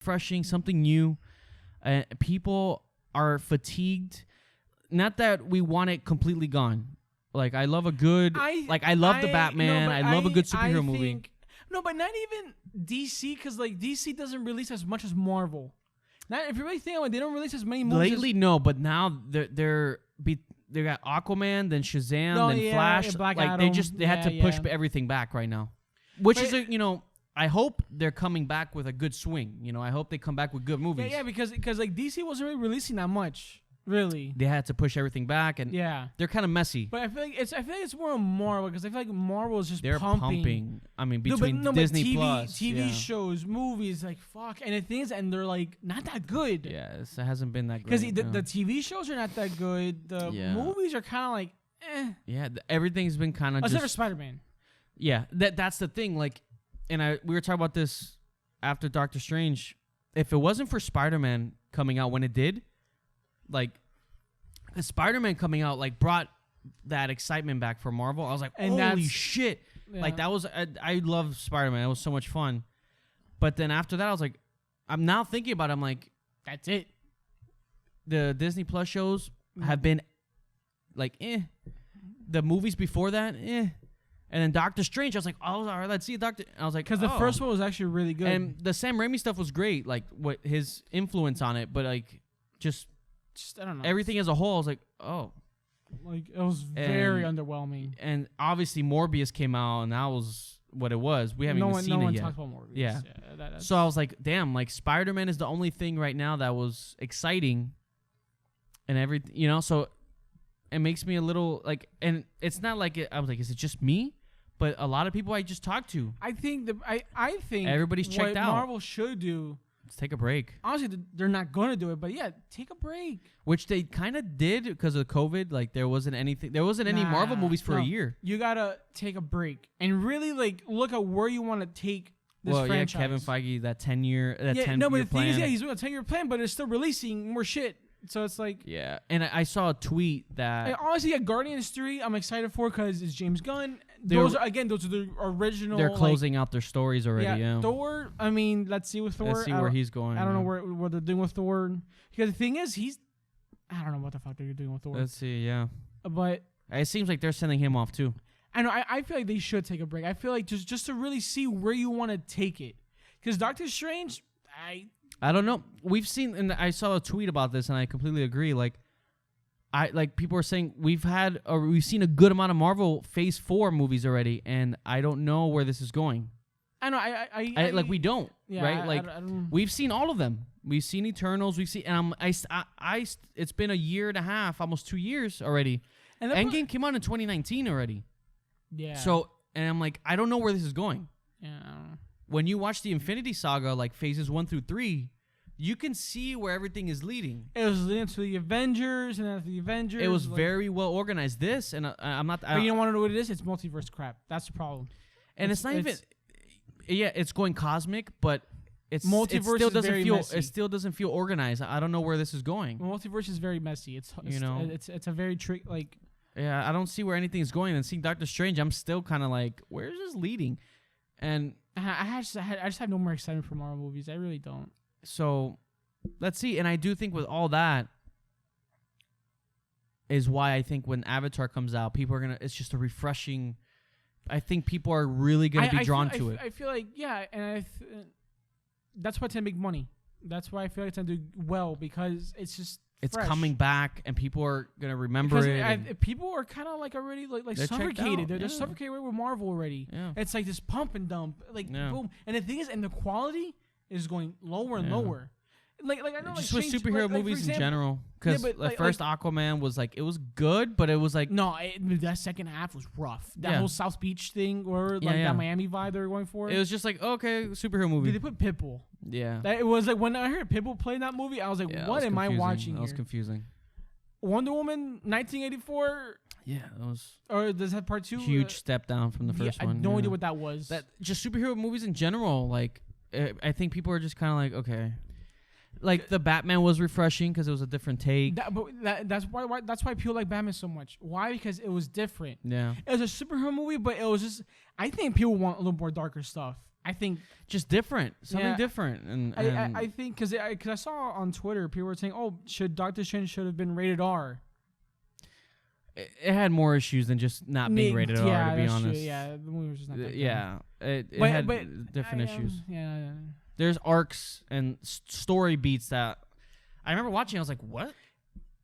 refreshing, something new. People are fatigued. Not that we want it completely gone. Like, I love a good... I love the Batman. No, I love a good superhero movie. No, but not even DC, because, like, DC doesn't release as much as Marvel. If you really think about it, they don't release as many movies. Lately, no, but now they got Aquaman, then Shazam, then Flash. Black like, Adam. They had to push everything back right now. Which is, I hope they're coming back with a good swing. I hope they come back with good movies. Yeah, because like DC wasn't really releasing that much. Really, they had to push everything back, and they're kind of messy. But I feel like it's more Marvel, because I feel like Marvel is just they're pumping. I mean, between Disney Plus, TV shows, movies, like fuck, and the things, and they're like not that good. Yeah, it hasn't been that because great. the TV shows are not that good. The movies are kind of like, eh. Yeah, everything's been kind of. Except for Spiderman. Yeah, that's the thing. Like, and we were talking about this after Doctor Strange. If it wasn't for Spider-Man coming out when it did, like, Spider-Man coming out, like, brought that excitement back for Marvel. I was like, holy shit. Yeah. Like, that was, I love Spider-Man. It was so much fun. But then after that, I was like, I'm now thinking about it. I'm like, that's it. The Disney Plus shows have been, like, The movies before that, And then Doctor Strange, I was like, oh, all right, let's see Doctor. I was like, because the first one was actually really good. And the Sam Raimi stuff was great, like, what his influence on it. But, like, just I don't know. Everything as a whole, I was like, oh. Like, it was very underwhelming. And obviously Morbius came out, and that was what it was. We haven't even seen it yet. No one talks about Morbius. Yeah. So I was like, damn, like, Spider-Man is the only thing right now that was exciting. And everything, so it makes me a little, like, and it's not like, I was like, is it just me? But a lot of people I just talked to. I think everybody's checked out. What Marvel should do, let's take a break. Honestly, they're not going to do it, but yeah, take a break. Which they kind of did because of COVID. Like, there wasn't any Marvel movies for a year. You got to take a break and really, like, look at where you want to take this franchise. Yeah, Kevin Feige, that 10-year plan. No, but the thing is, he's doing a 10-year plan, but it's still releasing more shit. So it's like... Yeah, and I saw a tweet that... honestly, Guardians 3, I'm excited for because it's James Gunn. Those are the original... They're closing out their stories already, yeah. Thor, I mean, let's see with Thor. Let's see where he's going. I don't know what they're doing with Thor. Because the thing is, I don't know what the fuck they're doing with Thor. Let's see, yeah. But... It seems like they're sending him off, too. I know, I feel like they should take a break. I feel like just to really see where you want to take it. Because Doctor Strange, I don't know. We've seen, and I saw a tweet about this, and I completely agree. Like people are saying we've seen a good amount of Marvel Phase 4 movies already, and I don't know where this is going. I know. Like, we don't, yeah, right? Like, we've seen all of them. We've seen Eternals. We've seen, and it's been a year and a half, almost 2 years already. And Endgame came out in 2019 already. Yeah. So, and I'm like, I don't know where this is going. Yeah. I don't know. When you watch the Infinity Saga, like phases 1 through 3, you can see where everything is leading. It was leading to the Avengers, and after the Avengers, it was very well organized. This, and I'm not. But you don't want to know what it is? It's multiverse crap. That's the problem. And it's not even. Yeah, it's going cosmic, but it still doesn't feel organized. I don't know where this is going. Multiverse is very messy. It's a very trick like. Yeah, I don't see where anything is going. And seeing Doctor Strange, I'm still kind of like, where is this leading? And I just have no more excitement for Marvel movies. I really don't. So, let's see. And I do think with all that is why I think when Avatar comes out, people are it's just a refreshing. I think people are really going to be drawn to it. I feel like, yeah, and that's why it's going to make money. That's why I feel like it's going to do well, because it's just. It's fresh. Coming back, and people are gonna remember it. People are kind of like already like suffocated. They're suffocated with Marvel already. Yeah. It's like this pump and dump, boom. And the thing is, and the quality is going lower and lower. Like I know, just with superhero movies in general. Because the first Aquaman was like, it was good, but it was like that second half was rough. That whole South Beach thing, or that Miami vibe they were going for. It was just like, okay, superhero movie. Did they put Pitbull? Yeah. It was like when I heard Pitbull play in that movie, I was like, what am I watching? That was confusing. Wonder Woman 1984. Yeah, that was. Or does that part 2? Huge step down from the first one. I had no idea what that was. That just superhero movies in general. Like, I think people are just kind of like, okay. Like, the Batman was refreshing because it was a different take. That's why people like Batman so much. Why? Because it was different. Yeah. It was a superhero movie, but it was just... I think people want a little more darker stuff. I think just different, something different. And I think because I saw on Twitter people were saying, "Oh, Doctor Strange should have been rated R." It had more issues than just not being rated R. To be honest, true. Yeah, the movie was just not that good. Yeah, it had different issues. Yeah. There's arcs and story beats that I remember watching. I was like, "What?"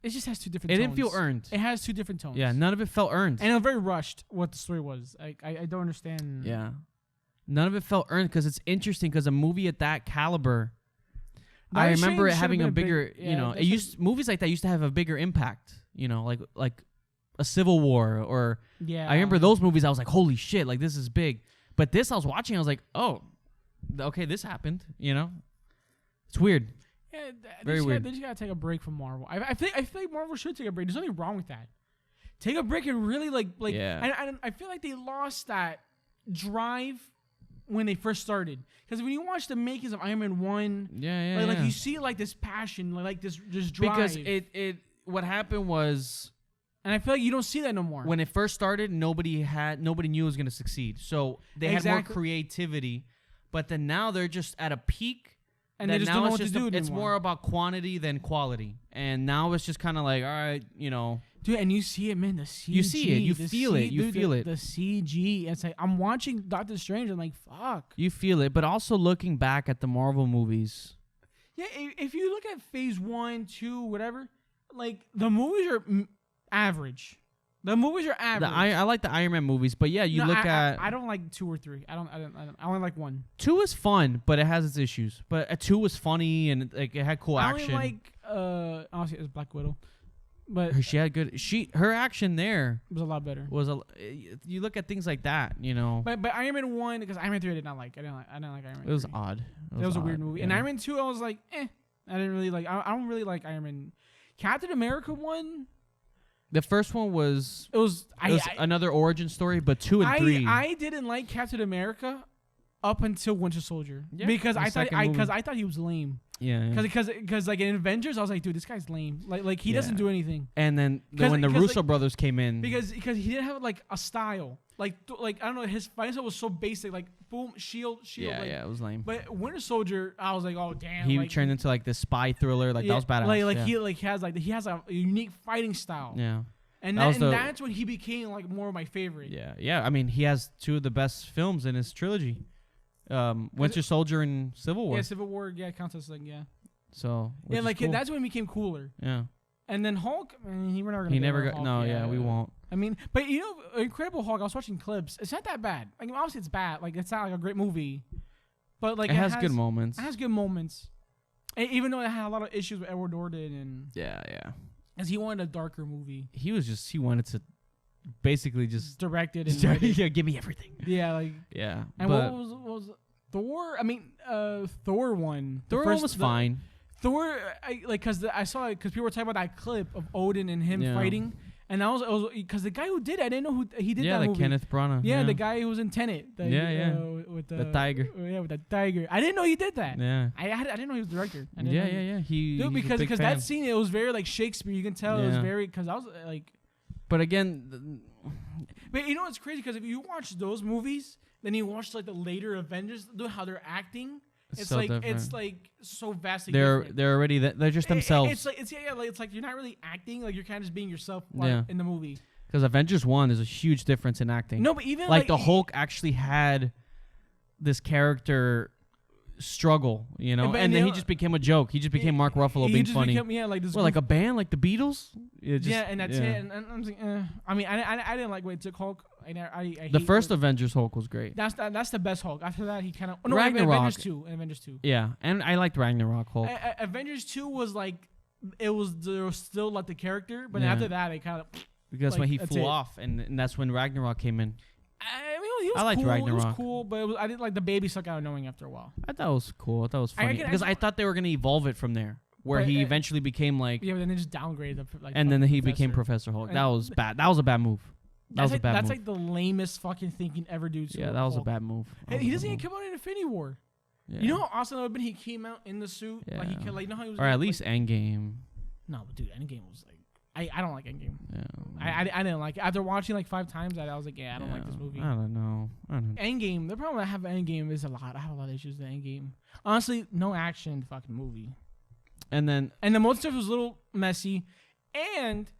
It just has two different. It tones. didn't feel earned. It has two different tones. Yeah, none of it felt earned, and it was very rushed. What the story was, I don't understand. Yeah, none of it felt earned because it's interesting because a movie at that caliber. I remember it having a bigger, movies like that used to have a bigger impact. Like a Civil War or I remember those movies. I was like, holy shit, like this is big. But this I was watching, I was like, oh, okay, this happened. It's weird. Yeah, very weird. They just gotta take a break from Marvel. I feel like Marvel should take a break. There's nothing wrong with that. Take a break and really like. Yeah. I feel like they lost that drive when they first started. Because when you watch the makings of Iron Man 1, like you see like this passion, like this drive. Because what happened was. And I feel like you don't see that no more. When it first started, nobody knew it was going to succeed. So they had more creativity. But then now they're just at a peak. And they just don't know what to do anymore. It's more about quantity than quality. And now it's just kind of like, all right, Dude, and you see it, man, the CG. You see it. You feel it. You feel it. The CG. It's like, I'm watching Doctor Strange. I'm like, fuck. You feel it. But also looking back at the Marvel movies. Yeah, if you look at phase 1, 2, whatever, like, the movies are average. The movies are average. I like the Iron Man movies, but yeah, I don't like 2 or 3. I only like 1. 2 is fun, but it has its issues. But 2 was funny and like it had cool action. I only like honestly it was Black Widow, but she had good. Her action there was a lot better. You look at things like that, But Iron Man 1, because Iron Man 3 I did not like. I didn't like Iron Man. It was odd. It was a weird movie. Yeah. And Iron Man 2 I was like, I didn't really like. I don't really like Iron Man. Captain America 1. The first one was another origin story, but 2 and 3. I didn't like Captain America up until Winter Soldier because I thought he was lame. Yeah. Because like in Avengers, I was like, dude, this guy's lame. Like he doesn't do anything. And then when the Russo brothers came in, because he didn't have like a style. Like I don't know, his fight style was so basic. Like boom, shield. Yeah, it was lame. But Winter Soldier, I was like, oh damn. He turned into like this spy thriller. Like that was badass. He has a unique fighting style. Yeah. And that's when he became like more of my favorite. Yeah. I mean, he has 2 of the best films in his trilogy. Winter Soldier and Civil War. Yeah, Civil War. Yeah, counts as like So cool. That's when he became cooler. Yeah. And then Hulk, we're never gonna. He never got. Hulk. No, we won't. I mean, but Incredible Hulk. I was watching clips. It's not that bad. Like obviously it's bad. Like it's not like a great movie, but like it has good moments. It has good moments, and even though it had a lot of issues with Edward Norton and yeah. Because he wanted a darker movie. He wanted to basically just direct it and give me everything. Yeah, like yeah. And what was Thor? I mean, Thor 1. Thor 1 was fine. Thor, because I saw it because people were talking about that clip of Odin and him fighting, and it was because the guy who did it, I didn't know who he did. Yeah, that like Kenneth Branagh. Yeah, the guy who was in Tenet. With the tiger. Yeah, with the tiger. I didn't know he did that. Yeah. I didn't know he was the director. Yeah. Dude, because that scene, it was very like Shakespeare. You can tell it was very because I was like. But again. But it's crazy because if you watch those movies, then you watch like the later Avengers, look how they're acting. It's so like different. It's like so vastly different. They're already they're just themselves. It's like you're not really acting, like you're kind of just being yourself in the movie. Because Avengers 1, there's a huge difference in acting. No, but even like the Hulk actually had this character struggle, and then he just became a joke. He just became Mark Ruffalo being funny. Like a band, like the Beatles. And that's it. And I'm like, I mean, I didn't like what it took Hulk. The first Avengers Hulk was great. That's the best Hulk. After that, he kind of Ragnarok. Avengers 2. Yeah, and I liked Ragnarok Hulk. Avengers 2 was like there was still like the character, but after that, it kind of because when he flew off, and that's when Ragnarok came in. I liked cool. Ragnarok. It was cool, but I didn't like the baby stuck out annoying after a while. I thought it was cool. I thought it was funny because I thought they were gonna evolve it from there, where he eventually became like. Yeah, but then they just downgraded the. And then he became Professor Hulk. That was bad. That was a bad move. That's like the lamest fucking thing you can ever do. Yeah, that was a bad move. He doesn't even come out in Infinity War. Yeah. You know how awesome it would have been? He came out in the suit, like he could, like how he was. Or at least Endgame. No, but dude, Endgame was like I don't like Endgame. Yeah. I didn't like it. After watching like 5 times, I was like, I don't like this movie. I don't know. Endgame. The problem I have with Endgame is a lot. I have a lot of issues with Endgame. Honestly, no action in the fucking movie. And the most stuff was a little messy, and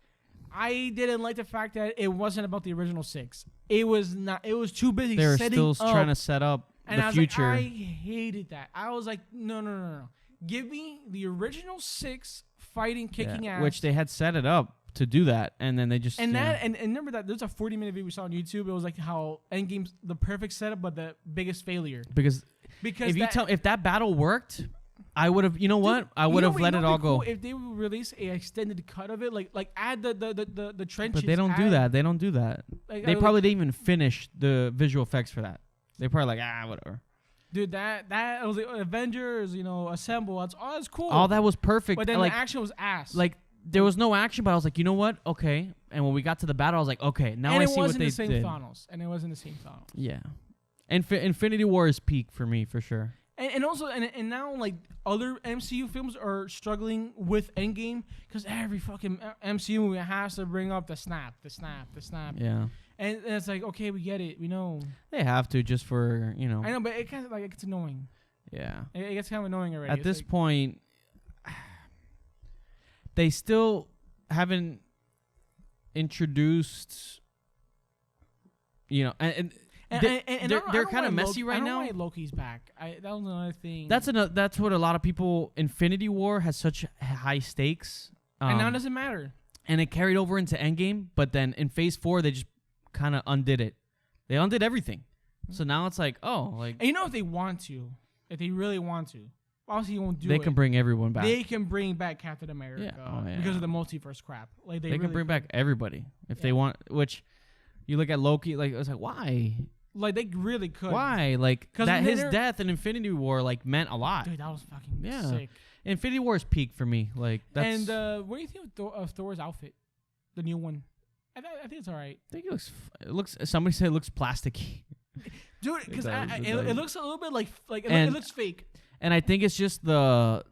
I didn't like the fact that it wasn't about the original 6. It was not. It was too busy. They were setting still up, trying to set up and the I was future. Like, I hated that. I was like, no. Give me the original 6 fighting, kicking ass. Which they had set it up to do that, and then they just and remember that there's a 40-minute video we saw on YouTube. It was like how Endgame's the perfect setup, but the biggest failure. Because if that battle worked, I would have. You know what? I would have let it all go. If they would release an extended cut of it, like add the trenches. But they don't do that. They don't do that. They probably didn't even finish the visual effects for that. They probably whatever. Dude, that was like Avengers, assemble. That's cool. All that was perfect. But then the action was ass. Like there was no action, but I was like, you know what? Okay. And when we got to the battle, I was like, okay, now I see what they did. And it wasn't the same Thanos. Yeah. Infinity War is peak for me for sure. And also now like other MCU films are struggling with Endgame because every fucking MCU movie has to bring up the snap. Yeah. And it's like, okay, we get it, we know. They have to just for I know, but it kind of it gets annoying. Yeah. It gets kind of annoying already. At this point, they still haven't introduced, and they're kind of messy right now. I don't know why Loki's back. That was another thing. That's what a lot of people. Infinity War has such high stakes, and now it doesn't matter. And it carried over into Endgame, but then in Phase 4 they just kind of undid it. They undid everything. So now it's like, and if they want to, if they really want to, obviously you won't do it. They can bring everyone back. They can bring back Captain America because of the multiverse crap. Like they really can bring back everybody if they want. Which you look at Loki, like it's like why? Like they really could. Why? Like that his death in Infinity War meant a lot. Dude, that was fucking sick. Infinity War is peak for me. Like that's. And what do you think of Thor's outfit, the new one? I think it's all right. I think it looks. Somebody said it looks plasticky. Dude, because it looks a little bit like it looks fake. And I think it's just the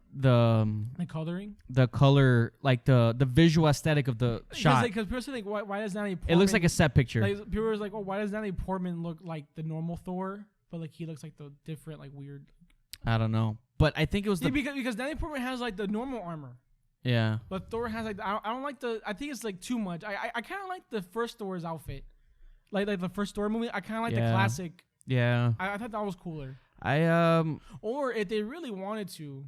coloring, the color, like the visual aesthetic of the shot. Because people think, why does Natalie Portman? It looks like a set picture. Like, people are like, why does Natalie Portman look like the normal Thor, but like he looks like the different, like weird. I don't know, but I think it was because Natalie Portman has like the normal armor. Yeah. But Thor has like I don't like I think it's like too much. I kind of like the first Thor's outfit, like the first Thor movie. I kind of like the classic. Yeah. I thought that was cooler. Or if they really wanted to,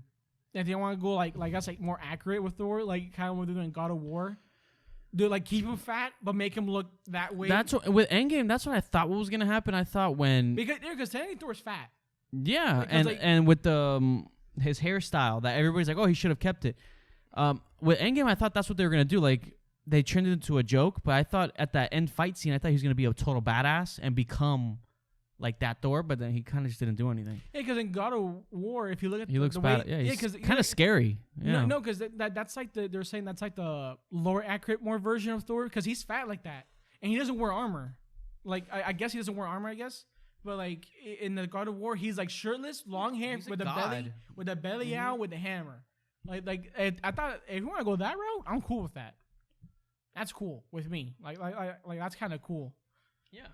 if they want to go like I guess like more accurate with Thor, like kind of what they're doing in God of War, do like keep him fat but make him look that way. That's what, with Endgame. That's what I thought was gonna happen. I thought because technically Thor's fat. Yeah, and with the his hairstyle that everybody's like, oh, he should have kept it. With Endgame, I thought that's what they were gonna do. Like they turned it into a joke, but I thought at that end fight scene, I thought he was gonna be a total badass and become like that Thor. But then he kind of just didn't do anything. Yeah, because in God of War, if you look at he looks bad. Yeah, he's kind of scary. Yeah. No, because that's like they're saying that's like the lower accurate more version of Thor because he's fat like that and he doesn't wear armor. Like I guess he doesn't wear armor. I guess. But like in the God of War, he's like shirtless, long hair with the belly out with the hammer. Like I thought if you want to go that route, I'm cool with that. That's cool with me. Like that's kind of cool. Yeah.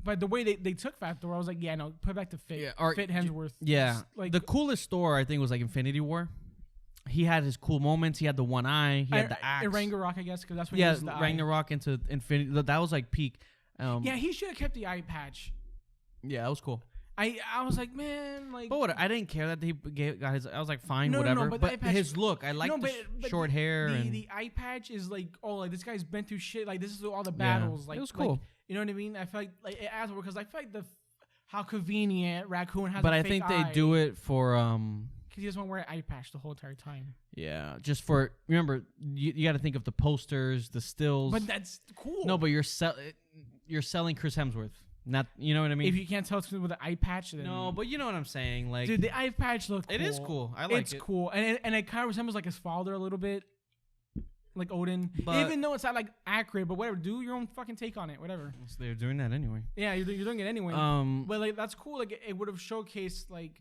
But the way they took Fat Thor, I was like, yeah, no, put back to fit Hemsworth. Yeah. Like the coolest Thor I think was like Infinity War. He had his cool moments. He had the one eye. He had the axe. Ragnarok, I guess, because that's when he used the Ragnarok eye. Into Infinity. That was like peak. Yeah, he should have kept the eye patch. Yeah, that was cool. I was like, man, like. But what? I didn't care that he got his. I was like, fine, no, whatever. No, but his look, I like the short hair. The eye patch is like, oh, like this guy's been through shit. Like this is all the battles. Like it was cool. Like, you know what I mean? I feel like it adds because I feel like how convenient Raccoon has. But I think they do it for because he doesn't want to wear an eye patch the whole entire time. Yeah, just for remember you got to think of the posters, the stills. But that's cool. No, but you're selling Chris Hemsworth. Not, you know what I mean? If you can't tell it's with an eye patch, then no. But you know what I'm saying, like dude, the eye patch looks. It is cool. I like it. It's cool, and it kind of resembles like his father a little bit, like Odin. But even though it's not like accurate, but whatever. Do your own fucking take on it, whatever. So they're doing that anyway. Yeah, you're doing it anyway. But like that's cool. Like it would have showcased like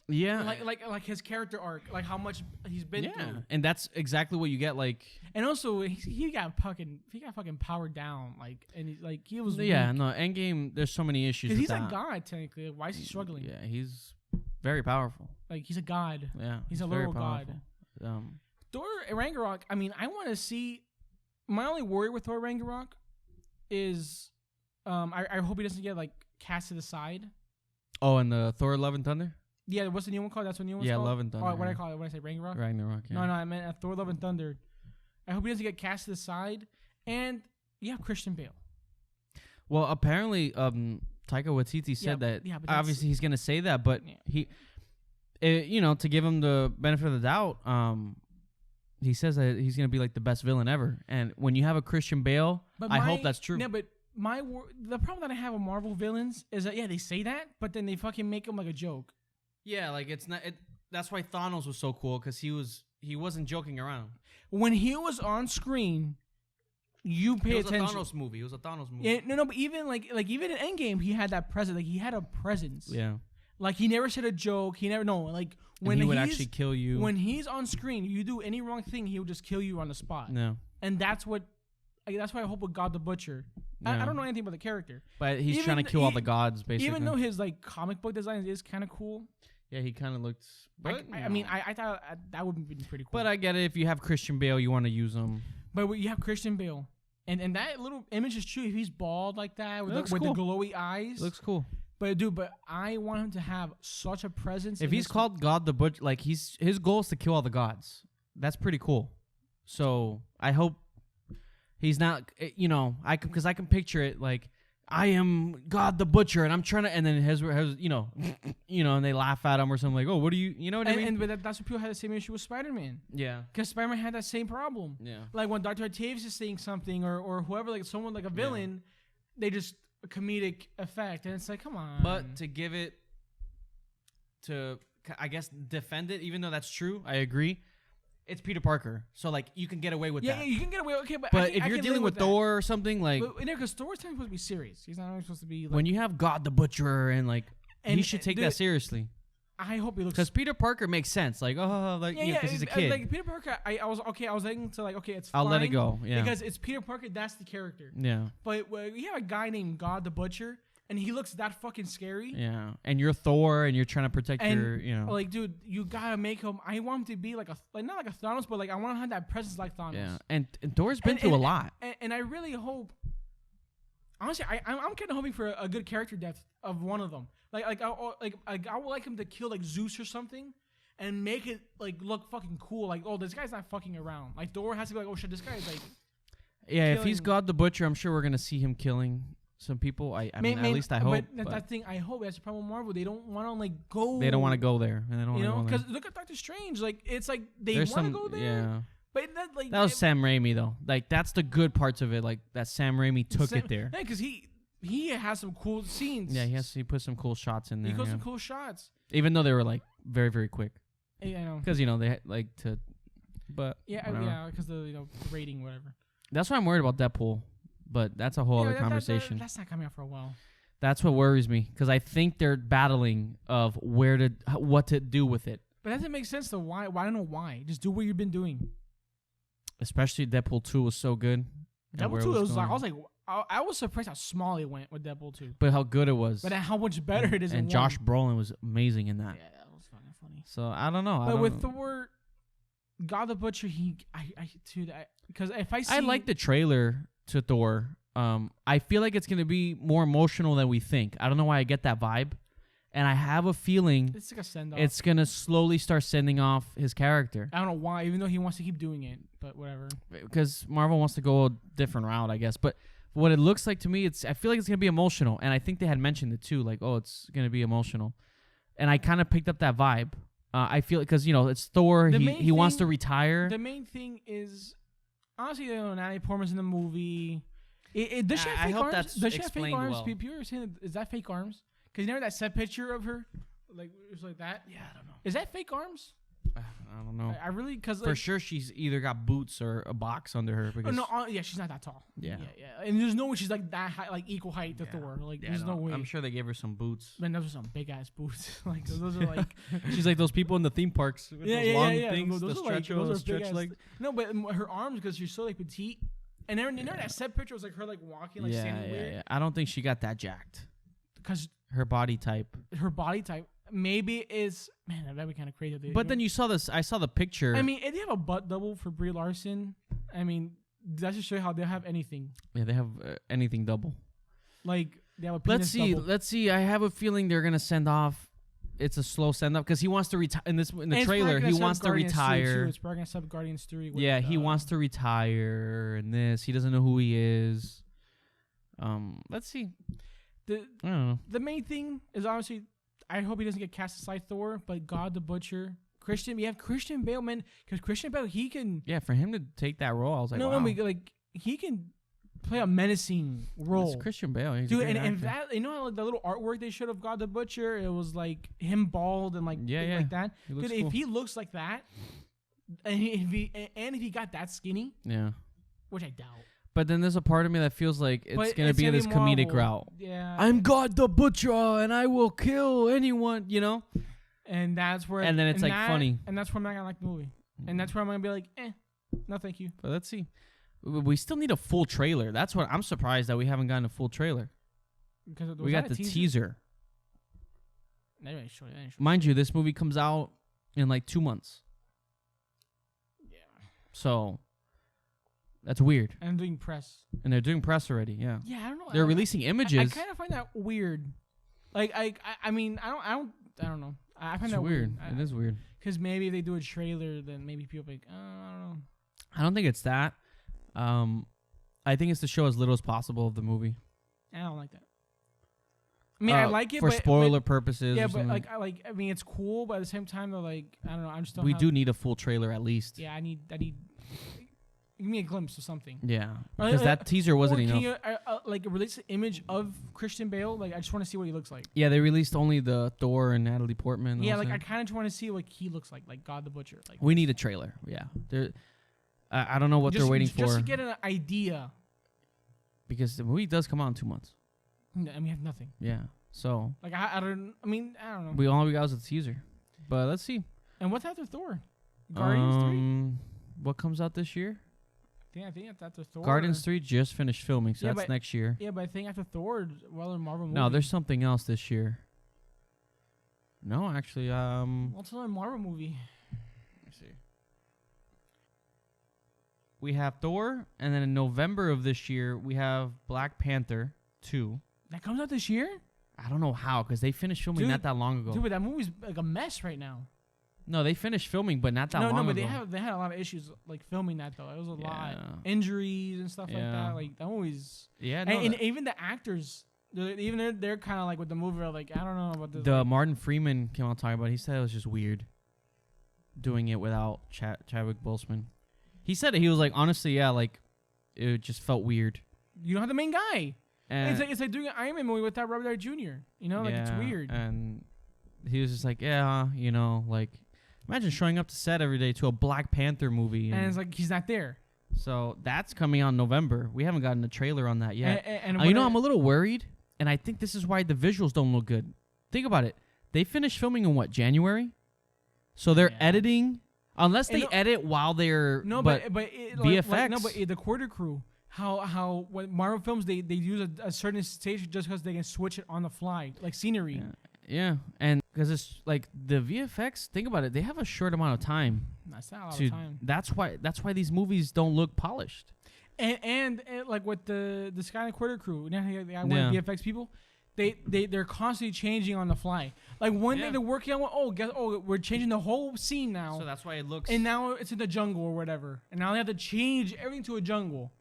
Yeah, like his character arc, like how much he's been through. And that's exactly what you get. Like, and also he got fucking powered down. Like, and he was weak. No, Endgame. There's so many issues. Because he's a god technically. Like, why is he struggling? Yeah, he's very powerful. Like he's a god. Yeah, he's a literal god. Thor Ragnarok. I mean, I want to see. My only worry with Thor Ragnarok is, I hope he doesn't get like cast to the side. Oh, and the Thor Love and Thunder. Yeah, what's the new one called? That's what the new one's called? Yeah, Love and Thunder. Oh, what I call it? When I say Ragnarok? Ragnarok, yeah. No, I meant Thor Love and Thunder. I hope he doesn't get cast to the side. And you have Christian Bale. Well, apparently, Taika Waititi said that. Yeah, but obviously he's gonna say that, but he, to give him the benefit of the doubt, he says that he's gonna be like the best villain ever. And when you have a Christian Bale, I hope that's true. No, but the problem that I have with Marvel villains is that they say that, but then they fucking make them like a joke. Yeah, like it's not. That's why Thanos was so cool because he wasn't joking around. When he was on screen, you pay attention. It was a Thanos movie. Yeah, no, but even even in Endgame, he had that presence. Like he had a presence. Yeah. Like he never said a joke. He never like when he would actually kill you. When he's on screen, you do any wrong thing, he would just kill you on the spot. No. And that's why I hope with God the Butcher. I don't know anything about the character, but he's trying to kill all the gods, basically. Even though his like comic book design is kind of cool. Yeah, he kind of looked. But I mean, I thought that would be pretty cool. But I get it. If you have Christian Bale, you want to use him. But you have Christian Bale, and that little image is true. If he's bald like that with the glowy eyes, it looks cool. But I want him to have such a presence. If he's called God the Butcher, like his goal is to kill all the gods. That's pretty cool. So I hope he's not. Because I can picture it like. I am God the Butcher, and I'm trying to, and then his and they laugh at him or something like, oh, what do you know what I mean? But that's what people had the same issue with Spider-Man. Yeah. Because Spider-Man had that same problem. Yeah. Like when Dr. Octavius is saying something or whoever, like someone like a villain, they just a comedic effect, and it's like, come on. But to give it, I guess, defend it, even though that's true, I agree. It's Peter Parker, so like you can get away with that. Yeah, you can get away. Okay, but if you're dealing with Thor or something like, because Thor's supposed to be serious. He's not supposed to be. Like, when you have God the Butcher and he should take that seriously. I hope he looks. Because Peter Parker makes sense, because he's a kid. Like Peter Parker, I was thinking to it's. I'll fine let it go. Yeah. Because it's Peter Parker. That's the character. Yeah. But you have a guy named God the Butcher. And he looks that fucking scary. Yeah. And you're Thor, and you're trying to protect your. Like, dude, you gotta make him. I want him to be not like a Thanos, but I want to have that presence like Thanos. Yeah. And Thor's been through a lot. And I really hope. Honestly, I'm kind of hoping for a good character death of one of them. I would like him to kill Zeus or something, and make it look fucking cool. Like, oh, this guy's not fucking around. Like Thor has to be like, oh shit, this guy's like. Yeah, if he's God the Butcher, I'm sure we're gonna see him killing some people. I mean, at least I hope. But that thing, I hope that's the problem with Marvel. They don't want to go. They don't want to go there, and they don't. Because look at Doctor Strange. It's like they want to go there. Yeah. But that was Sam Raimi though. Like that's the good parts of it. Like that Sam Raimi took it there. Yeah, because he has some cool scenes. Yeah, he put some cool shots in there. He put some cool shots. Even though they were very very quick. Yeah, I know. Because they like to. But because the rating whatever. That's why I'm worried about Deadpool. But that's a whole other conversation. That's not coming out for a while. That's what worries me because I think they're battling of what to do with it. But that doesn't make sense though. Why? I don't know why. Just do what you've been doing. Especially Deadpool 2 was so good. Deadpool 2 I was surprised how small it went with Deadpool 2. But how good it was. But how much better it is. And Josh Brolin was amazing in that. Yeah, that was fucking funny. So I don't know. But with Thor, God the Butcher, because if I see, I like the trailer to Thor. I feel like it's gonna be more emotional than we think. I don't know why I get that vibe, and I have a feeling it's like a send off. It's gonna slowly start sending off his character. I don't know why, even though he wants to keep doing it, but whatever. Because Marvel wants to go a different route, I guess. But what it looks like to me, I feel like it's gonna be emotional, and I think they had mentioned it too. Like, oh, it's gonna be emotional, and I kind of picked up that vibe. I feel because it's Thor. He wants to retire. The main thing is honestly, Natalie Portman's in the movie. Does she have fake arms? Does she have fake arms? Well. People are saying, is that fake arms? Because you remember that set picture of her, it was like that. Yeah, I don't know. Is that fake arms? I I don't know. I really because for sure she's either got boots or a box under her. Because yeah, she's not that tall. Yeah, and there's no way she's like that high, like equal height to Thor. Like there's no way. I'm sure they gave her some boots. Man, those are some big ass boots. Like those are like. She's like those people in the theme parks with those long things. Those are stretch legs. No, but her arms because she's so like petite. And then that set picture was like her like walking like standing weird. Yeah. I don't think she got that jacked. Because her body type. Maybe is that'd be kind of crazy. But then you saw this. I saw the picture. I mean, if they have a butt double for Brie Larson, I mean, that should show you how they have anything. Yeah, they have anything double. Like they have a penis double. Let's see. I have a feeling they're gonna send off. It's a slow send up because he wants to retire in the trailer. He wants to retire. It's probably gonna sub Guardians 3. Yeah, he wants to retire in this. He doesn't know who he is. Let's see. I don't know. The main thing is obviously. I hope he doesn't get cast aside Thor, but God the Butcher, we have Christian Bale, man, because Christian Bale, he can. Yeah, for him to take that role, I was like, wow. Like he can play a menacing role. It's Christian Bale, he's dude, and that like the little artwork they showed of God the Butcher, it was like him bald and like like that. Dude, cool. If he looks like that, and if he got that skinny, which I doubt. But then there's a part of me that feels like it's going to be this comedic route. Yeah. I'm God the Butcher and I will kill anyone, you know? And that's where... And then it's funny. And that's where I'm not going to like the movie. And that's where I'm going to be like, no thank you. But let's see. We still need a full trailer. That's what I'm surprised that we haven't gotten a full trailer. Because we got the teaser. Mind you, this movie comes out in like 2 months. Yeah. So... That's weird. And doing press. And they're doing press already, yeah. Yeah, I don't know. They're releasing images. I kind of find that weird. Like, I mean, I don't know. I find that weird. It is weird. Because maybe if they do a trailer, then maybe people be like, I don't know. I don't think it's that. I think it's to show as little as possible of the movie. I don't like that. I mean, I like it for spoiler purposes. Yeah, but I mean, it's cool, but at the same time, though, like, I don't know. I'm just. We do need a full trailer at least. Yeah, I need. Give me a glimpse of something. Yeah, because that teaser wasn't enough. Can you like release an image of Christian Bale? Like, I just want to see what he looks like. Yeah, they released only the Thor and Natalie Portman. Yeah, like I kind of just want to see what he looks like God the Butcher. Like, we need a trailer. Yeah, I don't know what they're waiting for. Just to get an idea. Because the movie does come out in 2 months. And we have nothing. Yeah, so like I don't know. All we got is a teaser, but let's see. And what's after Thor? Guardians 3. What comes out this year? I think after Thor. Guardians 3 just finished filming, so that's next year. Yeah, but I think after Thor, a Marvel movie. No, there's something else this year. No, actually, what's another Marvel movie? Let me see. We have Thor, and then in November of this year, we have Black Panther 2. That comes out this year? I don't know how, because they finished filming not that long ago. Dude, but that movie's like a mess right now. No, they finished filming, but not that long ago. No, but they had a lot of issues like filming that though. It was a lot injuries and stuff like that. Like that movie's and even the actors, they're kind of like with the movie. Like I don't know about this. The Martin Freeman came out talking about it. He said it was just weird doing it without Chadwick Boseman. He said it. He was like, honestly, like it just felt weird. You don't have the main guy. It's like doing an Iron Man movie without Robert Downey Jr. You know, like it's weird. And he was just like, like. Imagine showing up to set every day to a Black Panther movie. And it's like, he's not there. So that's coming out in November. We haven't gotten a trailer on that yet. And I'm a little worried, and I think this is why the visuals don't look good. Think about it. They finished filming in January? So they're editing, unless they edit while they're... No, but VFX. But the quarter crew, how when Marvel films, they use a certain stage just because they can switch it on the fly, like scenery. Yeah, and because it's like the VFX. Think about it; they have a short amount of time. That's not a lot of time. That's why these movies don't look polished. And like with the Sky and Quarter crew, VFX people, they're constantly changing on the fly. Like one day they're working on we're changing the whole scene now. So that's why it looks. And now it's in the jungle or whatever, and now they have to change everything to a jungle.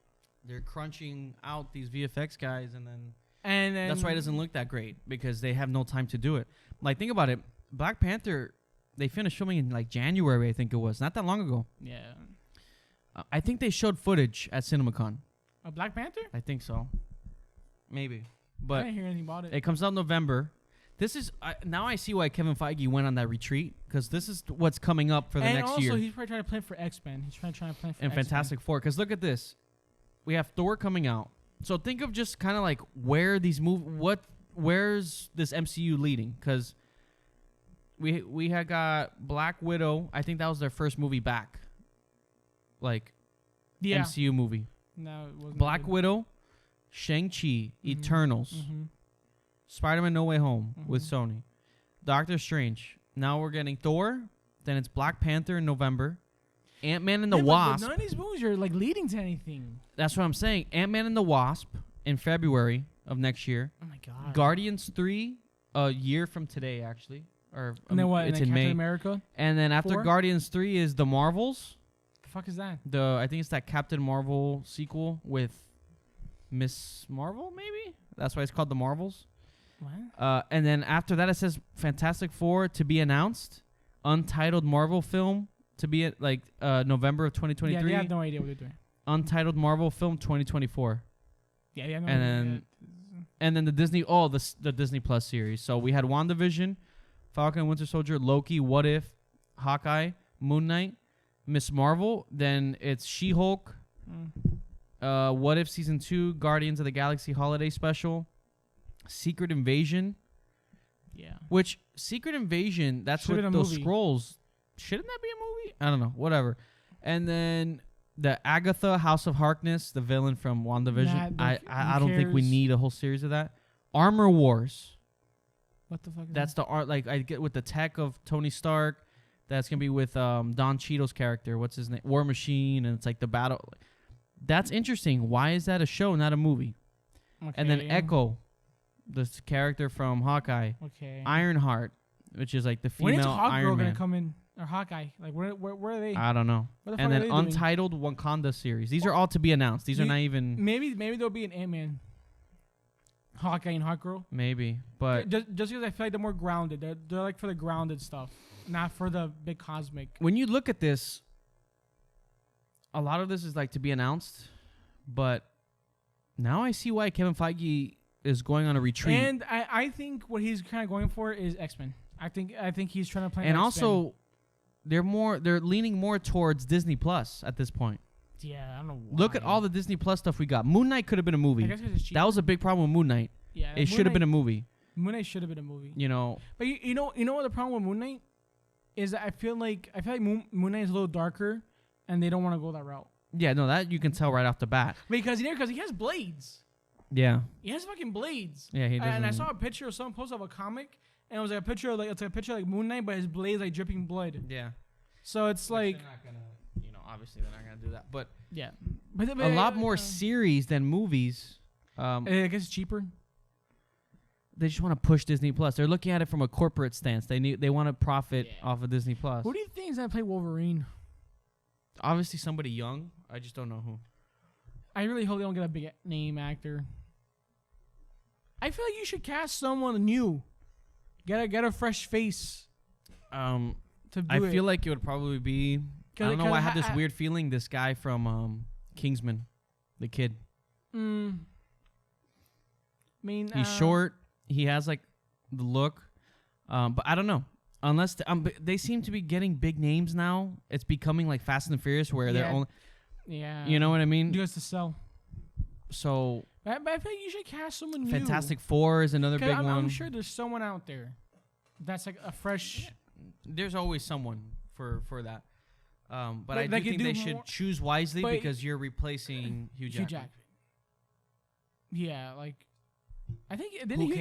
They're crunching out these VFX guys, and then. And that's why it doesn't look that great, because they have no time to do it. Like, think about it. Black Panther, they finished filming in like January, I think it was. Not that long ago. Yeah. I think they showed footage at CinemaCon. A Black Panther? I think so. Maybe. But I didn't hear anything about it. It comes out in November. This is now I see why Kevin Feige went on that retreat, because because this is what's coming up for the next year. And also, he's probably trying to plan for X-Men. He's trying to plan for and X-Men. Fantastic Four. Because look at this. We have Thor coming out. So think of just kind of like where these where's this MCU leading? Because we had got Black Widow. I think that was their first movie back. Like, MCU movie. No, it wasn't. Black Widow, Shang-Chi, Eternals, Spider-Man No Way Home with Sony, Doctor Strange. Now we're getting Thor. Then it's Black Panther in November. Ant-Man and the Wasp. But none of these movies are like leading to anything. That's what I'm saying. Ant-Man and the Wasp in February of next year. Oh my god. Guardians 3 a year from today, actually. Or and then what? It's and then in Captain May. America? And then after 4? Guardians 3 is the Marvels. The fuck is that? I think it's that Captain Marvel sequel with Miss Marvel, maybe? That's why it's called the Marvels. What? And then after that, it says Fantastic Four to be announced. Untitled Marvel film to be at November of 2023. Yeah, they have no idea what they're doing. Untitled Marvel film 2024. Yeah, yeah. No And then the Disney, the Disney Plus series. So we had WandaVision, Falcon and Winter Soldier, Loki, What If, Hawkeye, Moon Knight, Miss Marvel. Then it's She-Hulk, What If Season 2, Guardians of the Galaxy Holiday Special, Secret Invasion. Yeah. Which Secret Invasion, that's what those scrolls. Shouldn't that be a movie? I don't know. Whatever. And then the Agatha, House of Harkness, the villain from WandaVision. I don't think we need a whole series of that. Armor Wars. What the fuck? That's the art. Like I get with the tech of Tony Stark. That's gonna be with Don Cheadle's character. What's his name? War Machine, and it's like the battle. That's interesting. Why is that a show, not a movie? Okay. And then Echo, this character from Hawkeye. Okay. Ironheart, which is like the female when is Iron Man. Gonna come in? Or Hawkeye? Like where are they? I don't know. What the And fuck then are they doing? Untitled Wakanda series. These are all to be announced. These are not even. Maybe there'll be an Ant-Man, Hawkeye, and Hawkgirl. Maybe, but just because I feel like they're more grounded. They're like for the grounded stuff, not for the big cosmic. when you look at this, a lot of this is like to be announced, but now I see why Kevin Feige is going on a retreat. And I think what he's kind of going for is X-Men. I think he's trying to play. And X-Men. also, they're leaning more towards Disney Plus at this point. Yeah, I don't know why. Look at all the Disney Plus stuff we got. Moon Knight could have been a movie. I guess 'cause it's cheap. That was a big problem with Moon Knight. Yeah, It should have been a movie. Moon Knight should have been a movie. You know. But you know what the problem with Moon Knight is? That I feel like Moon Knight is a little darker, and they don't want to go that route. Yeah, no, that you can tell right off the bat. Because he has blades. Yeah. He has fucking blades. Yeah, he does. And I saw a picture of someone post of a comic, and it was like a picture of like Moon Knight, but his blades like dripping blood. Yeah. So it's like they're not gonna, obviously they're not gonna do that, but yeah, but a lot more series than movies. I guess it's cheaper. They just want to push Disney Plus. They're looking at it from a corporate stance. They want to profit off of Disney Plus. Who do you think is gonna play Wolverine? Obviously somebody young. I just don't know who. I really hope they don't get a big name actor. I feel like you should cast someone new. Get a fresh face. I feel like it would probably be. I don't know why I had this weird feeling. This guy from Kingsman, the kid. I mean, he's short. He has like the look, but I don't know. Unless they seem to be getting big names now. It's becoming like Fast and Furious, where they're only. Yeah. You know what I mean? Just to sell. So. But I feel like you should cast someone new. Fantastic Four is another big one. I'm sure there's someone out there that's like a fresh. Yeah. There's always someone for that. But I do think they should choose wisely because you're replacing Hugh Jackman. Yeah, like I think Didn't Hugh